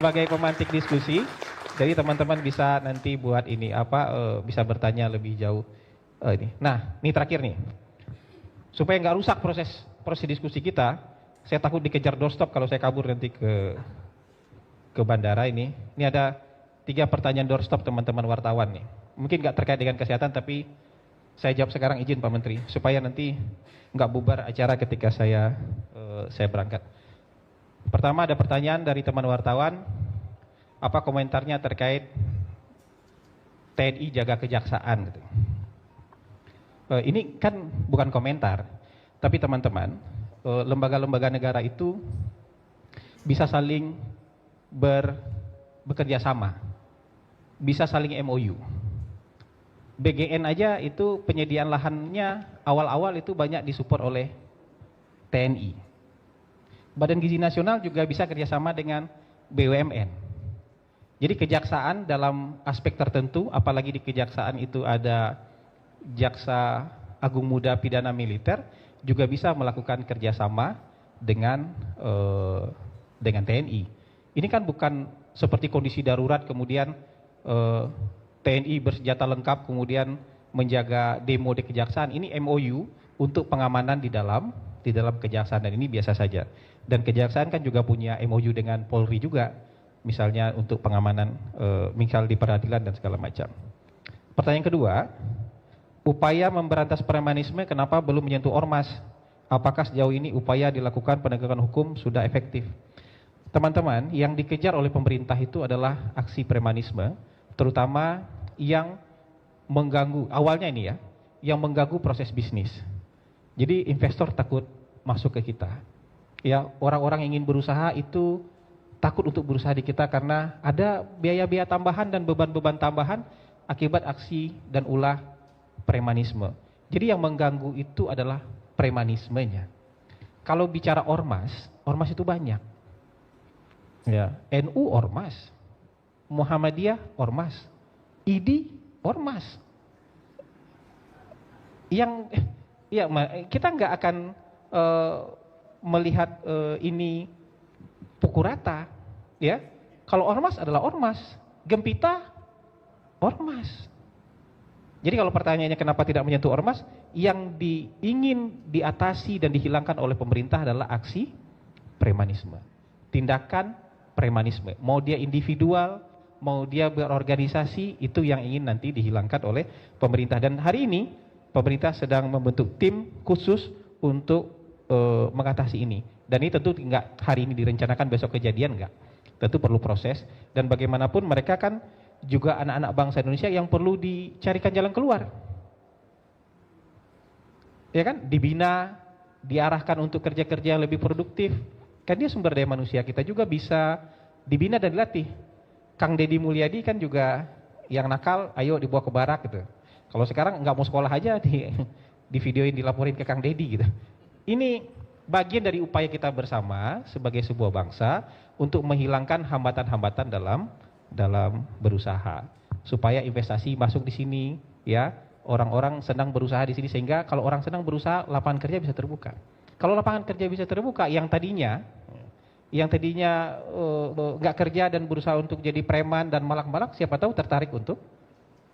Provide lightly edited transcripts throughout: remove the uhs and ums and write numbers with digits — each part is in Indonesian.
Sebagai pemantik diskusi, jadi teman-teman bisa nanti buat ini bisa bertanya lebih jauh ini. Nah, ini terakhir nih, supaya nggak rusak proses diskusi kita. Saya takut dikejar doorstop kalau saya kabur nanti ke bandara ini. Ini ada 3 pertanyaan doorstop teman-teman wartawan nih. Mungkin nggak terkait dengan kesehatan, tapi saya jawab sekarang, izin Pak Menteri, supaya nanti nggak bubar acara ketika saya berangkat. Pertama ada pertanyaan dari teman wartawan, apa komentarnya terkait TNI jaga kejaksaan gitu. Ini kan bukan komentar, tapi teman-teman, lembaga-lembaga negara itu bisa saling bekerja sama, bisa saling MOU. BGN aja itu penyediaan lahannya awal-awal itu banyak disupport oleh TNI. Badan Gizi Nasional juga bisa kerjasama dengan BUMN. Jadi kejaksaan dalam aspek tertentu, apalagi di kejaksaan itu ada jaksa agung muda pidana militer, juga bisa melakukan kerjasama dengan TNI. Ini kan bukan seperti kondisi darurat kemudian TNI bersenjata lengkap kemudian menjaga demo di kejaksaan. Ini MOU untuk pengamanan di dalam kejaksaan, dan ini biasa saja. Dan kejaksaan kan juga punya MOU dengan Polri juga, misalnya untuk pengamanan misal di peradilan dan segala macam. Pertanyaan kedua, upaya memberantas premanisme kenapa belum menyentuh ormas? Apakah sejauh ini upaya dilakukan penegakan hukum sudah efektif? Teman-teman, yang dikejar oleh pemerintah itu adalah aksi premanisme, terutama yang mengganggu, awalnya ini ya, yang mengganggu proses bisnis. Jadi investor takut masuk ke kita. Ya, orang-orang yang ingin berusaha itu takut untuk berusaha di kita karena ada biaya-biaya tambahan dan beban-beban tambahan akibat aksi dan ulah premanisme. Jadi yang mengganggu itu adalah premanismenya. Kalau bicara ormas, ormas itu banyak. Ya, NU ormas, Muhammadiyah ormas, ID ormas. Kita nggak akan melihat ini pukul rata, ya. Kalau ormas adalah ormas, Gempita ormas. Jadi kalau pertanyaannya kenapa tidak menyentuh ormas, yang ingin diatasi dan dihilangkan oleh pemerintah adalah aksi premanisme, tindakan premanisme. Mau dia individual, mau dia berorganisasi, itu yang ingin nanti dihilangkan oleh pemerintah. Dan hari ini pemerintah sedang membentuk tim khusus untuk mengatasi ini. Dan ini tentu nggak hari ini direncanakan besok kejadian, nggak. Tentu perlu proses, dan bagaimanapun mereka kan juga anak-anak bangsa Indonesia yang perlu dicarikan jalan keluar. Ya kan, dibina, diarahkan untuk kerja-kerja yang lebih produktif. Kan dia sumber daya manusia, kita juga bisa dibina dan dilatih. Kang Deddy Mulyadi kan juga yang nakal, ayo dibawa ke barak gitu. Kalau sekarang nggak mau sekolah aja di videoin, dilaporin ke Kang Deddy gitu. Ini bagian dari upaya kita bersama sebagai sebuah bangsa untuk menghilangkan hambatan-hambatan dalam berusaha, supaya investasi masuk di sini, ya. Orang-orang senang berusaha di sini, sehingga kalau orang senang berusaha, lapangan kerja bisa terbuka. Kalau lapangan kerja bisa terbuka, yang tadinya nggak kerja dan berusaha untuk jadi preman dan malak-malak, siapa tahu tertarik untuk,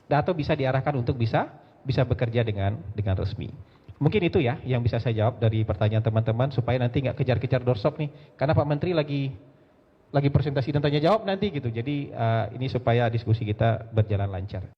atau bisa diarahkan untuk bisa bekerja dengan resmi. Mungkin itu ya yang bisa saya jawab dari pertanyaan teman-teman, supaya nanti nggak kejar-kejar doorstop nih, karena Pak Menteri lagi presentasi dan tanya jawab nanti gitu. Jadi ini supaya diskusi kita berjalan lancar.